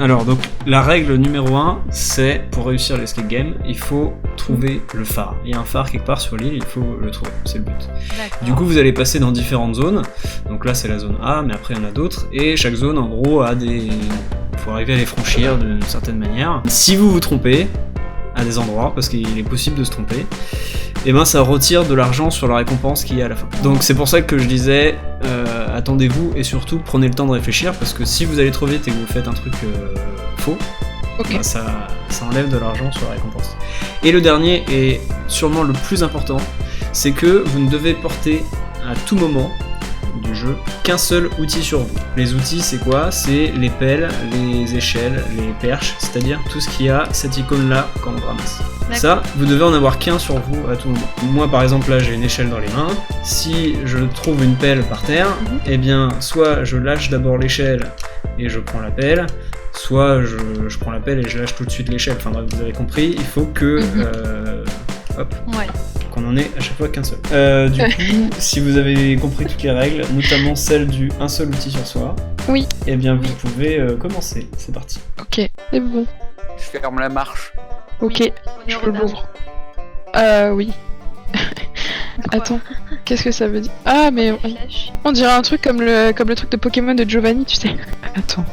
Alors, donc, la règle numéro 1, c'est pour réussir l'escape game, il faut trouver le phare. Il y a un phare quelque part sur l'île, il faut le trouver, c'est le but. D'accord. Du coup, vous allez passer dans différentes zones. Donc là, c'est la zone A, mais après, il y en a d'autres. Et chaque zone, en gros, a des... Il faut arriver à les franchir d'une certaine manière. Si vous vous trompez à des endroits, parce qu'il est possible de se tromper, et ben ça retire de l'argent sur la récompense qu'il y a à la fin. Donc c'est pour ça que je disais, attendez-vous et surtout prenez le temps de réfléchir, parce que si vous allez trop vite et que vous faites un truc faux, Ok. ben ça enlève de l'argent sur la récompense. Et le dernier, et sûrement le plus important, c'est que vous ne devez porter à tout moment du jeu qu'un seul outil sur vous. Les outils, c'est quoi? C'est les pelles, les échelles, les perches, c'est-à-dire tout ce qui a cette icône-là quand on ramasse. Ça, vous devez en avoir qu'un sur vous à tout moment. Moi, par exemple, là, j'ai une échelle dans les mains. Si je trouve une pelle par terre, eh bien, soit je lâche d'abord l'échelle et je prends la pelle, soit je prends la pelle et je lâche tout de suite l'échelle. Enfin bref, vous avez compris, il faut que... hop. Ouais. Qu'on en ait à chaque fois qu'un seul. Du coup, si vous avez compris toutes les règles, notamment celle du un seul outil sur soi, Oui. eh bien vous pouvez commencer. C'est parti. Ok, c'est bon. Je ferme la marche. Ok, On est je en peux retard. l'ouvre. Oui. Attends, qu'est-ce que ça veut dire? Ah, mais on dirait un truc comme le truc de Pokémon de Giovanni, tu sais. Attends.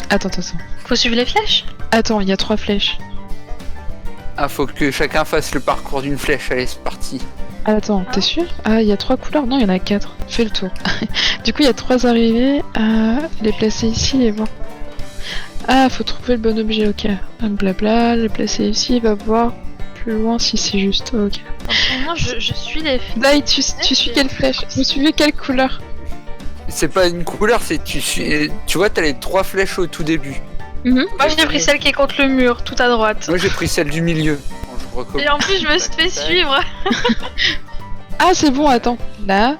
Attends. Faut suivre les flèches. Attends, il y a 3 flèches. Ah, faut que chacun fasse le parcours d'une flèche. Allez, c'est parti. Attends, t'es sûr? Ah, il y a 3 couleurs? Non, il y en a 4. Fais le tour. Du coup, il y a 3 arrivées. Les placer ici et voir. Ah, faut trouver le bon objet, ok. Blabla, les placer ici, va voir plus loin si c'est juste, ok. Moi, je suis les flèches. Là, tu suis quelle flèche? Vous suivez quelle couleur? C'est pas une couleur, c'est tu vois, t'as les 3 flèches au tout début. Moi, j'ai pris celle qui est contre le mur, tout à droite. Moi, j'ai pris celle du milieu. Bon, je recommence. Et en plus, je me suis fait suivre. Ah, c'est bon, attends. Là.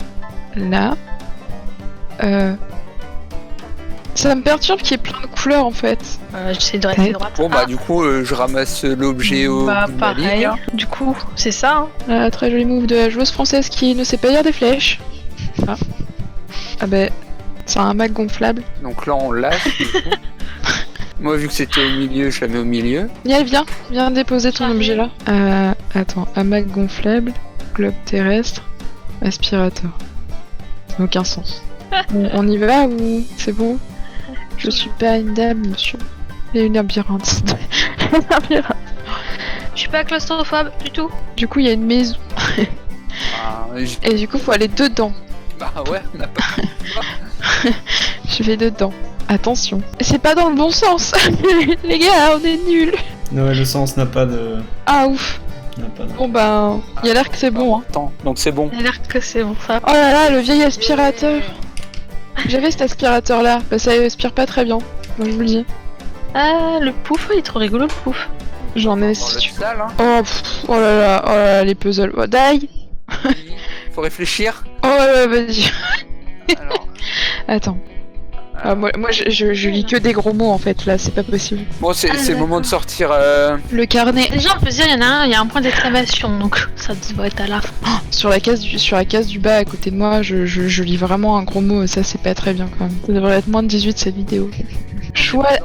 Ça me perturbe qu'il y ait plein de couleurs en fait. J'essaie de rester droite. Bon, bah, du coup, je ramasse l'objet au Bah, bout de la ligne. pareil. Du coup, c'est ça. Hein. Très joli move de la joueuse française qui ne sait pas lire des flèches. Ah bah, c'est un Mac gonflable. Donc là, on lâche. Du coup. Moi, vu que c'était au milieu, je la mets au milieu. Niel, viens déposer ton J'arrive. objet là. Attends, hamac gonflable, globe terrestre, aspirateur. Ça n'a aucun sens. On y va ou c'est bon? Je suis pas une dame, monsieur. Il y a une labyrinthe. Je suis pas claustrophobe du tout. Du coup, il y a une maison. Ah, Et du coup, faut aller dedans. bah ouais, on n'a pas. Je vais dedans. Attention. C'est pas dans le bon sens. Les gars, on est nuls. Non, le sens n'a pas de... Ah ouf. Bon ben, il a l'air que c'est bon. Hein. Attends, donc c'est bon. Il a l'air que c'est bon ça. Oh là là, le vieil aspirateur. J'avais cet aspirateur là. Bah, ça aspire pas très bien. Donc je vous le dis. Ah, le pouf, il est trop rigolo le pouf. J'en ai Dans si le tu veux. salle, hein. Oh là là, les puzzles. Oh, die. Faut réfléchir. Oh ouais, vas-y. Alors, Attends. Ah, moi je lis que des gros mots en fait là, c'est pas possible. bon, c'est le moment de sortir. Le carnet. Déjà, on peut se dire, il y a un point d'exclamation, donc ça doit être à la fin. Sur la case du bas à côté de moi, je lis vraiment un gros mot, ça c'est pas très bien quand même. Ça devrait être moins de 18 cette vidéo. Choisis.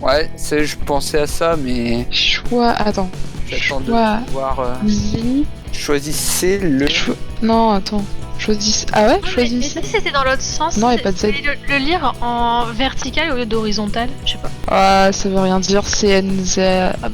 Ouais, je pensais à ça, mais Attends. j'attends de Choisis. pouvoir. Choisissez le. Non, attends. Choisis. Ah ouais, choisis. Et si c'était dans l'autre sens, Non, y a pas de Z. le lire en vertical au lieu d'horizontal, je sais pas. Ah, ça veut rien dire, CNZ.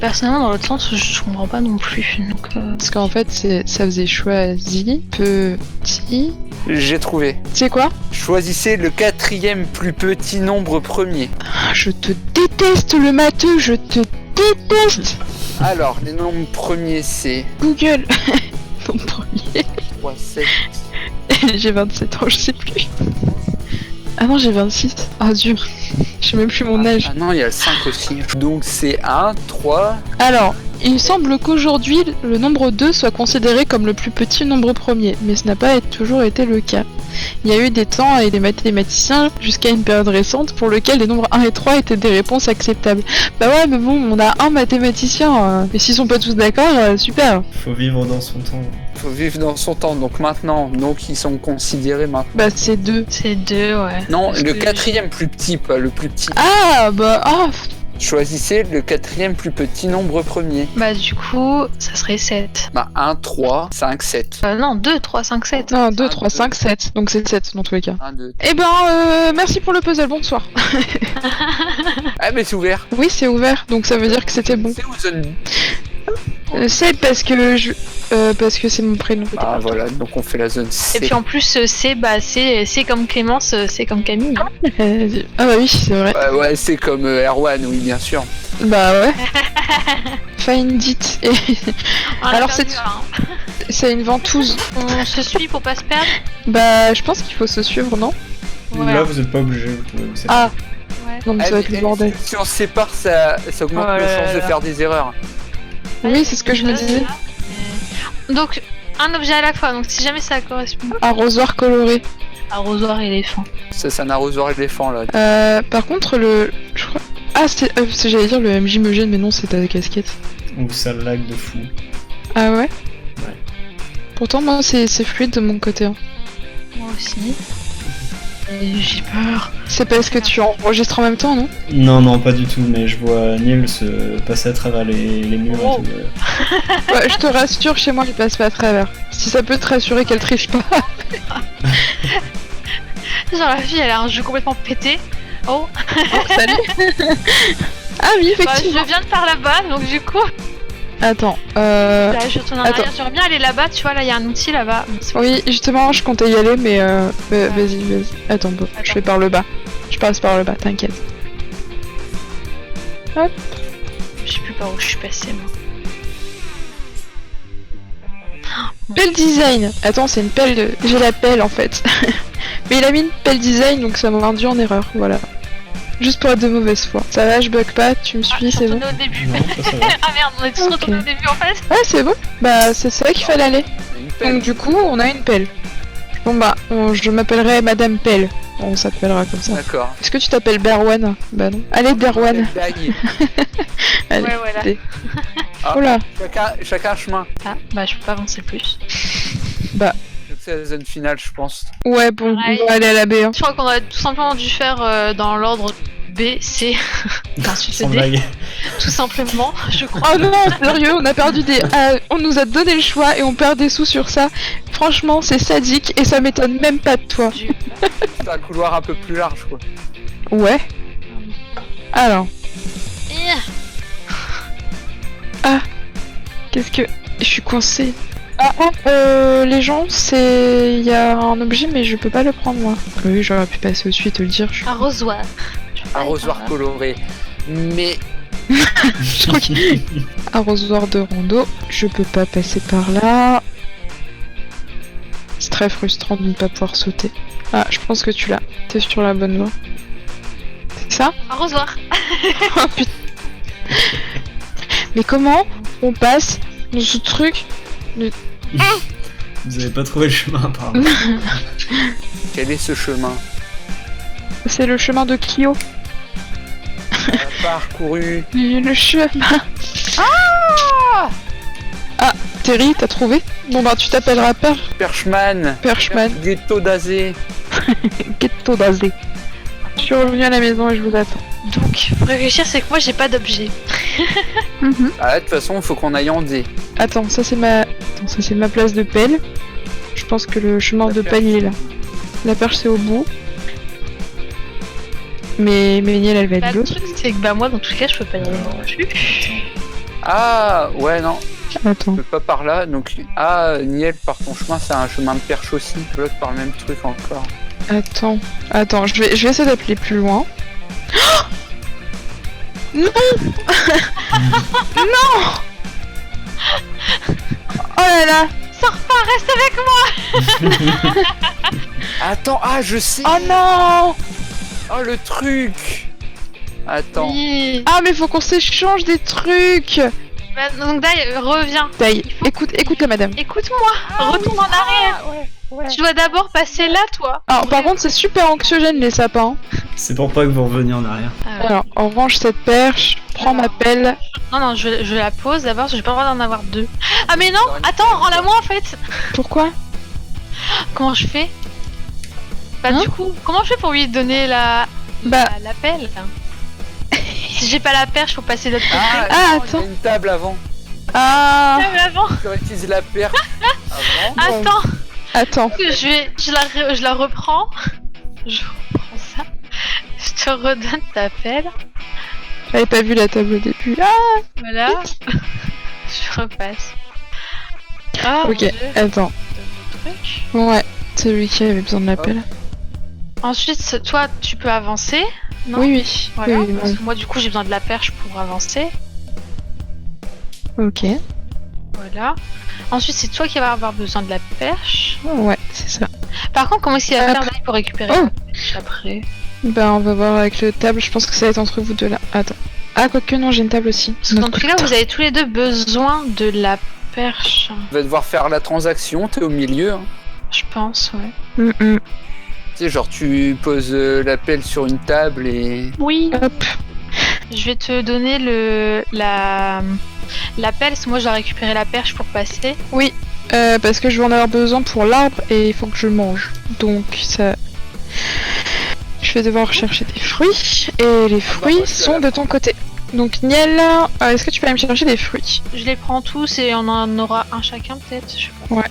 Personnellement, dans l'autre sens, je comprends pas non plus. Donc, Parce qu'en fait, ça faisait choisi, petit. J'ai trouvé. C'est quoi? Choisissez le 4e plus petit nombre premier. Ah, je te déteste le matheux, je te déteste. Alors, les nombres premiers, c'est Google. Ton premier. 3, 7. J'ai 27 ans, je sais plus. Ah non, j'ai 26. Ah dur. Je sais même plus mon âge. Ah non, il y a le 5 aussi. Donc c'est 1, 3. Alors, il semble qu'aujourd'hui, le nombre 2 soit considéré comme le plus petit nombre premier, mais ce n'a pas toujours été le cas. il y a eu des temps et des mathématiciens jusqu'à une période récente pour lequel les nombres 1 et 3 étaient des réponses acceptables. Bah ouais, mais bon, on a un mathématicien, et s'ils sont pas tous d'accord, super. Faut vivre dans son temps. Faut vivre dans son temps, donc maintenant, donc ils sont considérés maintenant. Bah c'est 2. C'est 2, ouais. Non, Parce le que- quatrième plus petit, pas le plus petit. Ah bah Choisissez le quatrième plus petit nombre premier. Bah du coup, ça serait 7. Bah 1, 3, 5, 7. Non, 2, 3, 5, 7. non, 2, 3, 5, 7. Donc c'est 7 dans tous les cas. 1, 2. Eh ben, merci pour le puzzle, bonsoir. Ah mais c'est ouvert. Oui, c'est ouvert, donc ça veut dire que c'était bon. C'est où zone? 7 parce que c'est mon prénom. Ah voilà, donc on fait la zone C. Et puis en plus, c'est comme Clémence, c'est comme Camille. Ah bah oui, c'est vrai. Ouais, c'est comme Erwan, oui, bien sûr. Bah ouais. Find it. Et Alors, c'est- c'est une ventouse. On se suit pour pas se perdre. Bah je pense qu'il faut se suivre, non? Ouais. Là, vous êtes pas obligé, vous pouvez vous séparer. Ah, Ouais. non mais ça va être le bordel. Si on se sépare, ça augmente Oh nos là chances de là. faire des erreurs. Oui, c'est ce que je me disais. Donc, un objet à la fois. Donc, si jamais ça correspond. Arrosoir coloré. Arrosoir éléphant. C'est un arrosoir éléphant là. Par contre, je crois... Ah, j'allais dire le MJ me gêne, mais non, c'est ta casquette. Ou ça lag de fou. Ah ouais? Ouais. Pourtant, moi, c'est fluide de mon côté. Hein. Moi aussi. Et j'ai peur. C'est parce que tu enregistres en même temps, non? Non, pas du tout, mais je vois Niel se passer à travers les murs Oh. et tout. Ouais, je te rassure, chez moi, il passe pas à travers. Si ça peut te rassurer qu'elle triche pas. Genre, la fille, elle a un jeu complètement pété. Oh, Salut. Ah oui, bah, effectivement. je viens de par là-bas, donc du coup, Attends, là, je retourne en attends. arrière. J'aimerais bien aller là-bas, tu vois, là, il y a un outil là-bas. Oui, justement, je comptais y aller, mais vas-y. Attends, bon, je fais par le bas. Je passe par le bas, t'inquiète. Hop. Je sais plus par où je suis passée, moi. Pelle design. Attends, c'est une pelle de... J'ai la pelle, en fait. Mais il a mis une pelle design, donc ça m'a induit en erreur, voilà. Juste pour être de mauvaise foi. Ça va, je bug pas, tu me suis, c'est bon. Retourner au début. Non, ça va. Ah merde, on est tous Ok. retournés au début en fait. Ouais, c'est bon. Bah, c'est ça qu'il fallait aller. Une pelle. Donc du coup, on a une pelle. Bon bah, je m'appellerai Madame Pelle. On s'appellera comme ça. D'accord. Est-ce que tu t'appelles Berwan? Bah non. Allez, Berwan. Dague. Allez. Ouais, voilà. allez. Ah. Oh là. Chacun un chemin. Ah, bah je peux pas avancer plus. Donc c'est la zone finale, je pense. Ouais, bon, Pareil. on va aller à la B. Hein. Je crois qu'on aurait tout simplement dû faire dans l'ordre B, C, ensuite Sans D, blague. tout simplement, je crois. Oh non, sérieux, on a perdu des... on nous a donné le choix et on perd des sous sur ça. Franchement, c'est sadique et ça m'étonne même pas de toi. C'est un couloir un peu plus large, quoi. Ouais. Alors, qu'est-ce que... Je suis coincée. Les gens, c'est... Il y a un objet, mais je peux pas le prendre, moi. Oui, j'aurais pu passer au-dessus et te le dire. Arrosoir. Arrosoir coloré. Mais Je crois qu'il... Arrosoir de rando. Je peux pas passer par là. C'est très frustrant de ne pas pouvoir sauter. Ah, je pense que tu l'as. T'es sur la bonne voie. C'est ça? Arrosoir. Oh putain. Mais comment on passe de ce truc? Vous avez pas trouvé le chemin, apparemment. quel est ce chemin? C'est le chemin de Kyo. On a parcouru. Le chemin. Ah, Terry, t'as trouvé? Bon bah tu t'appelleras Perchman. Perchman. Ghetto d'Azé. Ghetto d'Azé. Je suis revenu à la maison et je vous attends. Donc, pour réfléchir, c'est que moi j'ai pas d'objet. Ah, de toute façon, il faut qu'on aille en D. Attends, ça c'est ma place de pelle. Je pense que le chemin de pelle il est là. La perche c'est au bout. Mais Niel elle va Bah, être le l'autre. truc, c'est que bah, moi dans tous les cas, je peux pas y aller non plus. Ah, ouais, non, Attends. je peux pas par là. Donc, ah, Niel, par ton chemin, c'est un chemin de perche aussi. L'autre par le même truc encore. Attends, je vais essayer d'appeler plus loin. Oh non. Non. Oh là là. Sors pas, reste avec moi. Attends, ah, je sais. Oh non. Oh, le truc. Attends. Oui. Ah mais faut qu'on s'échange des trucs. Bah, donc Dai, reviens. Taille, écoute la madame. Écoute-moi, retourne en arrière. Tu dois d'abord passer là, toi. Alors, par contre, c'est super anxiogène les sapins. C'est pour pas que vous reveniez en arrière. Ah ouais. Alors, on range cette perche, prends ma pelle. Non, je la pose d'abord, parce que j'ai pas le droit d'en avoir deux. Ah mais non, attends, rends-la moi en fait. Pourquoi? Comment je fais? Bah Hein du coup, comment je fais pour lui donner la Bah, la pelle? Si j'ai pas la perche, faut passer de l'autre côté. Ah, il y a attends. une table avant. ah, Ah, mais avant, Tu utilises la perche avant. Bon. attends, attends. je la reprends. Je reprends ça. Je te redonne ta pelle. J'avais pas vu la table au début. Ah, Voilà. Je repasse. Ah, ok, mon Dieu, attends. le truc. Ouais, c'est lui qui avait besoin de la pelle. Ensuite, toi, tu peux avancer. Non Oui, oui. Voilà. Oui, Parce oui, que moi, du coup, j'ai besoin de la perche pour avancer. ok. Voilà. Ensuite, c'est toi qui vas avoir besoin de la perche. Ouais, c'est ça. Par contre, comment est-ce qu'il va faire Hop. Dani, pour récupérer Oh. la perche après? Ben, on va voir avec le table. Je pense que ça va être entre vous deux là. Attends. Ah, quoique non, j'ai une table aussi. Parce que dans tous les cas, vous avez tous les deux besoin de la perche. Tu vas devoir faire la transaction, t'es au milieu. Hein. Je pense, ouais. Mm-mm. Tu sais, genre tu poses la pelle sur une table et... Oui. Hop. Je vais te donner la pelle, parce que moi, je dois récupérer la perche pour passer. Parce que je vais en avoir besoin pour l'arbre et il faut que je mange. Donc, ça. Je vais devoir chercher des fruits. Et les fruits moi, je suis à sont la de ton côté. Donc, Niel, est-ce que tu peux aller me chercher des fruits? Je les prends tous et on en aura un chacun, peut-être. Je sais pas.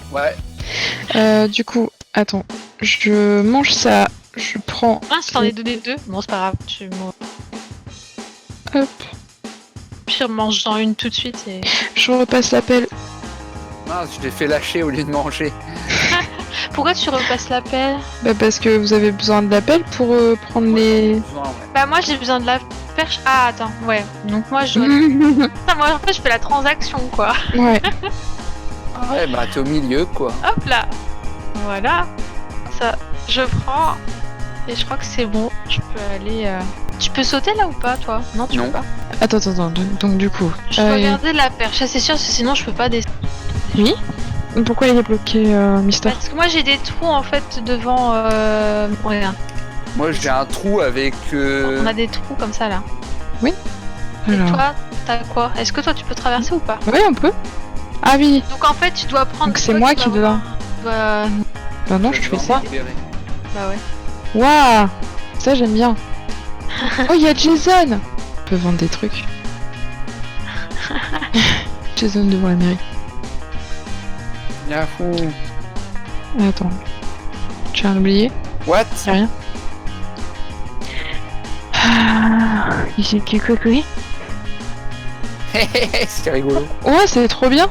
Ouais. Du coup, attends. Je mange ça. Je prends. Ah, si t'en ai donné deux. Bon, c'est pas grave. Tu Hop. pire, mange-en une tout de suite et. Je repasse la pelle. Mince, je l'ai fait lâcher au lieu de manger. Pourquoi tu repasses la pelle? Bah, parce que vous avez besoin de la pelle pour prendre les. Besoin, ouais. Bah, moi, j'ai besoin de la perche. Ah, attends, ouais. Donc, moi, je. Ah, moi, en fait, je fais la transaction, quoi. Ouais. Ah ouais, bah t'es au milieu quoi. Hop là. Voilà. Ça, je prends. Et je crois que c'est bon. Je peux aller. Tu peux sauter là ou pas, toi? Non, tu Non. peux pas. Attends. Donc, du coup. Je peux regarder la perche, ça c'est sûr, parce que sinon je peux pas descendre. Pourquoi il est bloqué, Mister? Parce que moi j'ai des trous en fait devant. Regarde, Moi j'ai un trou avec... on a des trous comme ça là. Et Alors. toi, t'as quoi? Est-ce que toi tu peux traverser ou pas? Oui, on peut. Ah oui. Donc en fait, tu dois prendre. Donc c'est toi moi vas qui dois. avoir- dois- Bah non, je fais ça. Bah ouais. Waouh, ça j'aime bien. Oh, il y a Jason. On peut vendre des trucs. Jason devant la mairie. Yahoo. Attends. Tu viens d'oublier? What? Y'a rien. Ah, ici quelque chose. C'est rigolo. Ouais, c'est trop bien.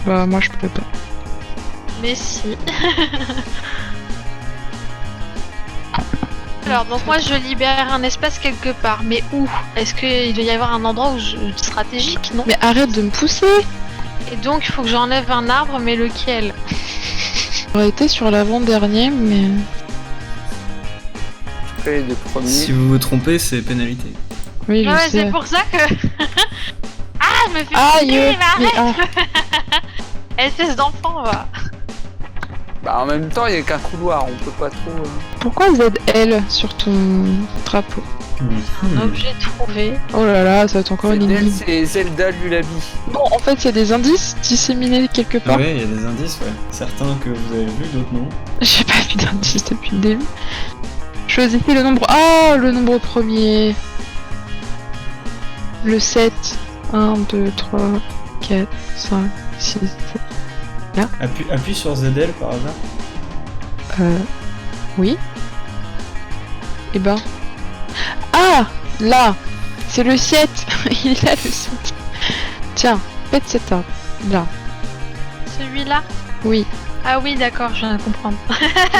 Bah moi je peux pas. Mais si. Alors donc moi je libère un espace quelque part, mais où? Est-ce qu'il doit y avoir un endroit où stratégique, non? Mais arrête de me pousser. Et donc il faut que j'enlève un arbre, mais lequel? J'aurais été sur l'avant-dernier, mais... Après les deux premiers. Si vous vous trompez, c'est pénalité. Oui, je Ouais, sais. c'est pour ça que... Ah, je me fais Aïe, piquer, mais arrête. ah, Espèce d'enfant, va. Bah en même temps il y a qu'un couloir, on peut pas trop... pourquoi ZL sur ton drapeau? Un objet trouvé. Oh là là, ça va être encore une Fidel, énigme. c'est Zelda Lulabi. Bon, en fait, il y a des indices disséminés quelque part. Ouais, il y a des indices, ouais. Certains que vous avez vus, d'autres non. J'ai pas vu d'indices depuis le début. Choisissez le nombre... Oh, le nombre premier. Le 7. 1, 2, 3, 4, 5, 6, 7. Appuie sur ZL par hasard. Oui. Et ben... Ah, là. C'est le 7. Il a le 7. Tiens, pète cet arbre. Là. Celui-là. Oui. Ah oui, d'accord, je viens de comprendre.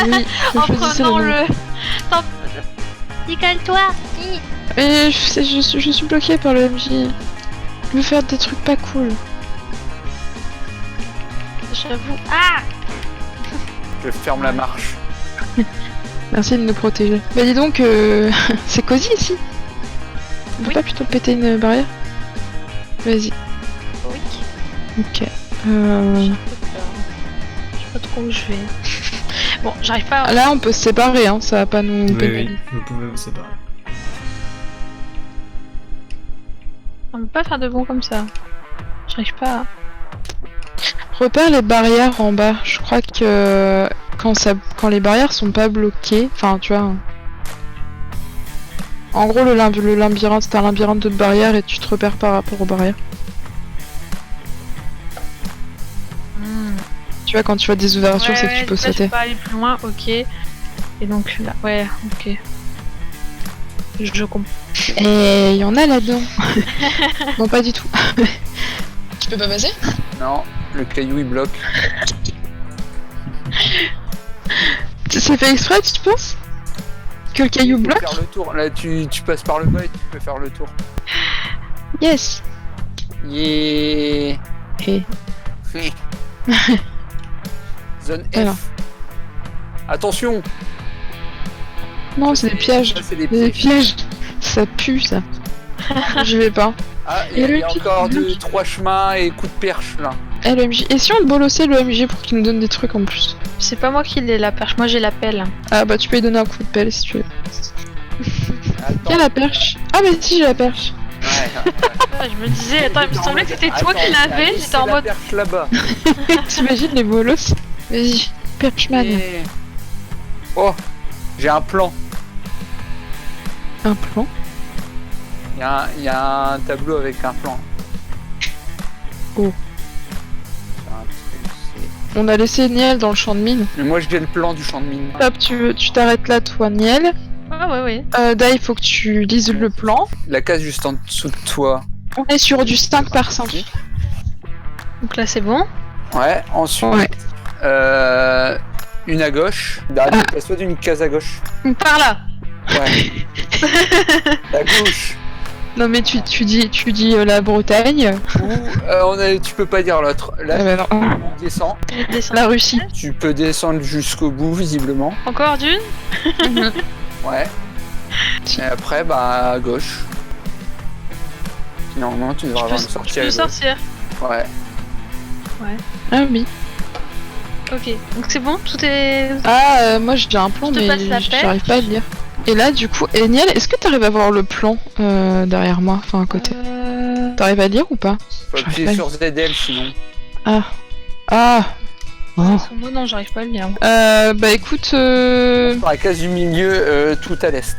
Oui. En choisissez prenant nombre. le... Calme-toi. Et je suis bloquée par le MJ. Il veut faire des trucs pas cool. J'avoue. Ah. Je ferme la marche. Merci de nous protéger. Bah dis donc, c'est cosy ici. On peut Oui. pas plutôt péter une barrière? Vas-y. Oui. Ok. J'ai un peu peur. pas trop où je vais. Bon, j'arrive pas à... Là, on peut se séparer, hein, ça va pas nous Oui, pénaliser. vous pouvez vous séparer. On peut pas faire de bond comme ça. J'arrive pas à... Repère les barrières en bas. Je crois que quand les barrières sont pas bloquées, enfin, tu vois. En gros, le labyrinthe, c'est un labyrinthe de barrières et tu te repères par rapport aux barrières. Tu vois, quand tu vois des ouvertures, c'est que tu peux là, sauter. Je peux pas aller plus loin, ok. Et donc là, ouais, ok. Je comprends. Et il y en a là-dedans. Non, pas du tout. Tu peux pas passer? Non, le caillou il bloque. C'est fait exprès, tu penses? Que le caillou Tu peux bloque? faire le tour. Là, tu passes par le bas et tu peux faire le tour. Yes. Yeah. Et... Zone F. Alors. Attention. Non, c'est des pièges. Ça, c'est des Des pièges. pièges. Ça pue, ça. Je vais pas. Ah, Et il y le a petit- encore 2-3 chemins et coup de perche là. Eh, l'OMJ. Et si on bolossait l'OMG pour qu'il nous donne des trucs en plus? C'est pas moi qui l'ai la perche, moi j'ai la pelle. Ah bah tu peux lui donner un coup de pelle si tu veux. Attends. Tiens la perche. Ah bah si, j'ai la perche. Ouais. Ah, je me disais, attends, il me semblait que c'était toi qui l'avais, j'étais en mode... perche là-bas. T'imagines les bolos? Vas-y, perchman. Et- Oh, j'ai un plan. Un plan. Il y a un tableau avec un plan. Oh. On a laissé Niel dans le champ de mine. Mais moi j'ai le plan du champ de mine. Hop, tu t'arrêtes là, toi, Niel. Ouais. Dai, il faut que tu lises le plan. La case juste en dessous de toi. On est sur du 5 par 5. Donc là c'est bon. Ouais, ensuite, Ouais. une à gauche. Place-toi d'une case à gauche. Par là. Ouais. La gauche. Non mais tu dis la Bretagne. Ou tu peux pas dire l'autre. Là, Ah bah non. tu descends. Descends. La Russie. Tu peux descendre jusqu'au bout, visiblement. Encore d'une. Ouais. Et après, bah, à gauche. Normalement, tu devrais avoir une Je sortie à peux gauche. sortir. Ouais. Ah oui. Ok, donc c'est bon, tout est... Ah, moi j'ai un plan, Je te mais passe la j'arrive pas à le lire. Et là, du coup, Niel, est-ce que t'arrives à voir le plan derrière moi, enfin à côté? T'arrives à lire ou pas? Faut J'arrive appuyer pas. sur ZL sinon. Ah. Oh. Moi non, j'arrive pas à le lire. Bah écoute, Dans la case du milieu, tout à l'est.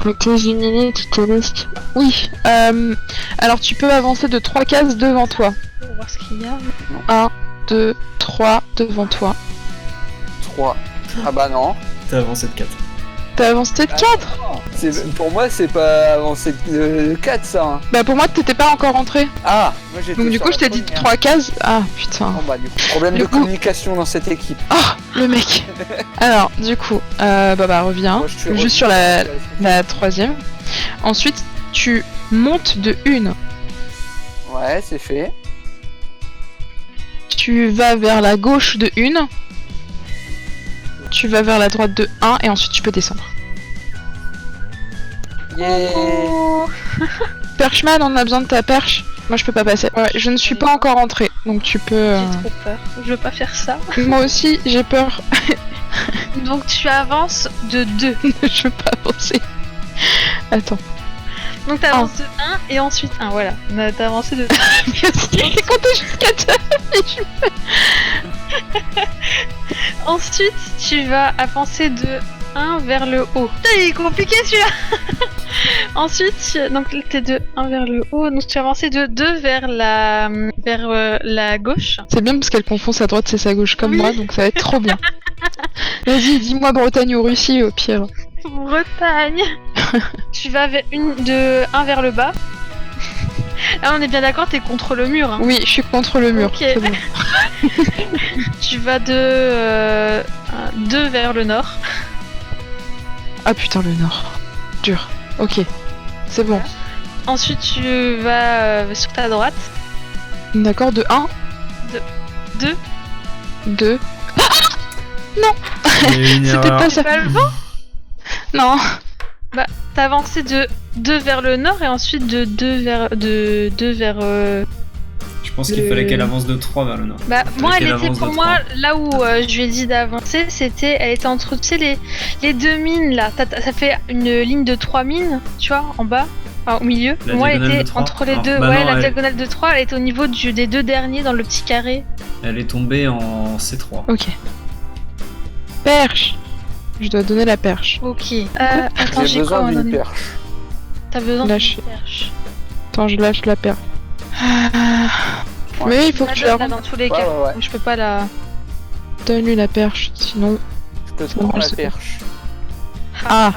le Kajimini, tu te laisses. Oui. Alors tu peux avancer de 3 cases devant toi. On va voir ce qu'il y a. 1, 2, 3 devant toi. 3. Ah bah non. T'as avancé de 4. T'as avancé de 4. Pour moi, c'est pas avancé de 4 ça. Hein. Bah pour moi, t'étais pas encore rentré. Ah, moi j'étais Donc du sur coup, la je t'ai dit première. 3 cases. Ah putain. Bon, bah, du coup, problème Du de coup- communication dans cette équipe. Ah, le mec. Alors, du coup, reviens. Moi, je suis Juste revenu sur la troisième. Ensuite, tu montes de 1. Ouais, c'est fait. Tu vas vers la gauche de 1. Tu vas vers la droite de 1 et ensuite tu peux descendre. Yeah. Perchman, on a besoin de ta perche. Moi je peux pas passer. Ouais, je ne suis pas encore entrée, donc tu peux. J'ai trop peur. Je veux pas faire ça. Moi aussi j'ai peur. Donc tu avances de 2. Je veux pas avancer. Attends. Donc t'avances de 1 et ensuite 1, voilà. T'as avancé de 2. J'ai compté jusqu'à 2. Ensuite, tu vas avancer de 1 vers le haut. Putain, il est compliqué celui-là. Ensuite, donc t'es de 1 vers le haut, donc tu vas avancer de 2 vers la gauche. C'est bien parce qu'elle confond sa droite et sa gauche comme Oui. moi, donc ça va être trop bien. Vas-y, dis-moi Bretagne ou Russie au pire. Bretagne. Tu vas de 1 vers le bas. Là, on est bien d'accord, t'es contre le mur. Hein. Oui, je suis contre le mur. Ok. C'est bon. Tu vas de 2 vers le nord. Ah putain, le nord. Dur. Ok. C'est bon. Ensuite, tu vas sur ta droite. D'accord, de 1. 2. 2. Une C'était erreur. pas ça. Pas le bon. Non. T'as avancé de 2 vers le nord et ensuite de 2 vers... Je Je pense qu'il fallait qu'elle avance de 3 vers le nord. Bah, moi, elle qu'elle était avance pour de moi, là où je lui ai dit d'avancer, elle était entre, tu sais, les deux mines là. Ça fait une ligne de 3 mines, tu vois, en bas, enfin, au milieu. La Pour moi, elle diagonale était de 3. entre les Non, deux. bah Ouais, non, la elle- diagonale de 3, elle était au niveau des deux derniers dans le petit carré. Elle est tombée en C3. Ok. Perche. Je dois donner la perche. Ok. Attends, J'ai j'ai quoi besoin à d'une donner? perche. T'as besoin Lâche. d'une perche. Attends, je lâche la perche. Ouais. Mais il faut que tu la donnes, là, rendes. dans tous les Ouais, cas. ouais, ouais. Je peux pas la. Donne-lui la perche, sinon. Je peux te Bon, prendre la c'est- perche. Ah.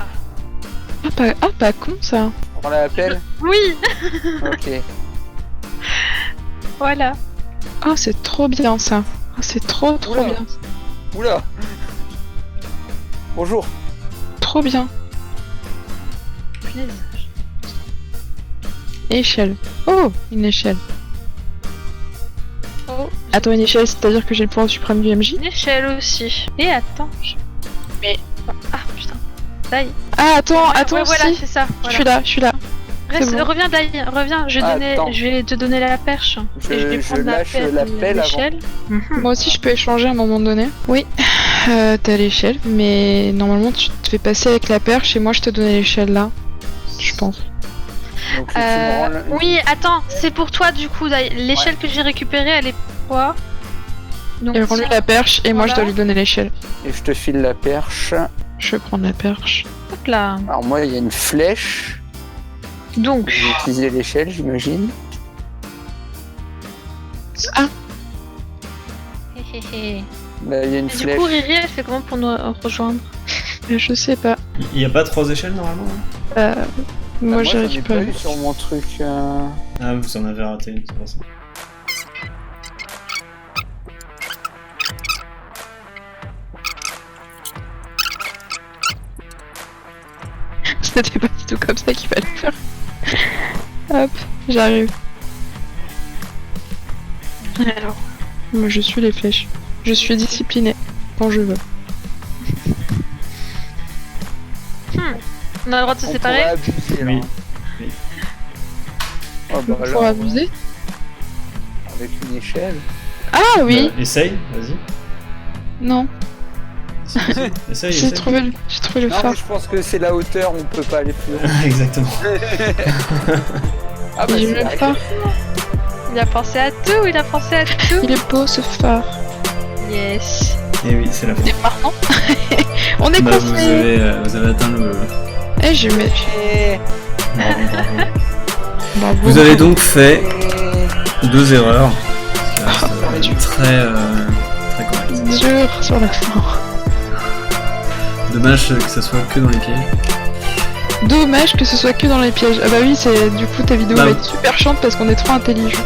Pas con ça. Prends la pelle. Oui. Ok. Voilà. Oh, c'est trop bien ça. Oh, c'est trop Oula. bien. Oula. Bonjour. Trop bien. Punaise. Échelle. Oh, une échelle. Oh, Attends, une échelle, c'est-à-dire que j'ai le point suprême du MJ? une échelle aussi. Et attends. Mais- Ah putain. Dai. Ah, attends, attends, Ouais, voilà, si. c'est ça. Je Voilà. suis là. Reste, bon. reviens, Dai, reviens. Je Attends. vais te donner la perche. Et je vais Je prendre lâche la pelle avant. l'échelle. Mhm. Moi aussi, je peux échanger à un moment donné. Oui, t'as l'échelle, mais normalement, tu te fais passer avec la perche et moi, je te donnais l'échelle là. Je pense. Donc, tu me rends le- Oui, attends, c'est pour toi du coup, Dai. L'échelle que j'ai récupérée, elle est pour toi. Donc, Et rends-lui tiens, la perche et moi, je dois Voilà. lui donner l'échelle. Et je te file la perche. Je vais prendre la perche. hop là. Alors moi, il y a une flèche. Donc, Je vais utiliser l'échelle, j'imagine. Ah, hé, hé, hé. Là, il y a une Du flèche. coup, Riri, elle fait comment pour nous rejoindre? je sais pas. Il n'y a pas 3 échelles normalement hein Moi, j'en j'ai ai pas récupéré. eu sur mon truc. Ah, vous en avez raté une, c'est pour ça. C'était pas du tout comme ça qu'il fallait faire. Hop, j'arrive. Alors, moi je suis les flèches. Je suis disciplinée quand je veux. On a le droit de se On séparer? pourrait abuser, là. Oui. Oui. Oh, bah, Pour là, abuser. avec une échelle. Ah oui, Essaye, vas-y. non, Si, si. Essaye, j'ai essaye. trouvé le Non, phare. mais je pense que c'est la hauteur, on peut pas aller plus haut. Exactement. Ah bah Il c'est est la même pas. Il a pensé à tout, il a pensé à tout. Il est beau ce phare. Yes. Et oui, c'est la fin. Et maintenant, on est Bah, coincé. vous avez atteint le. Eh, je vais mettre. Bravo, bravo. Bravo. Vous avez donc fait 2 erreurs. Ah, Ce qui reste très correct. dur sur la fin. Dommage que ça soit que dans les pieds. Dommage que ce soit que dans les pièges. Ah bah oui, c'est du coup ta vidéo Bah, va être super chiante parce qu'on est trop intelligent.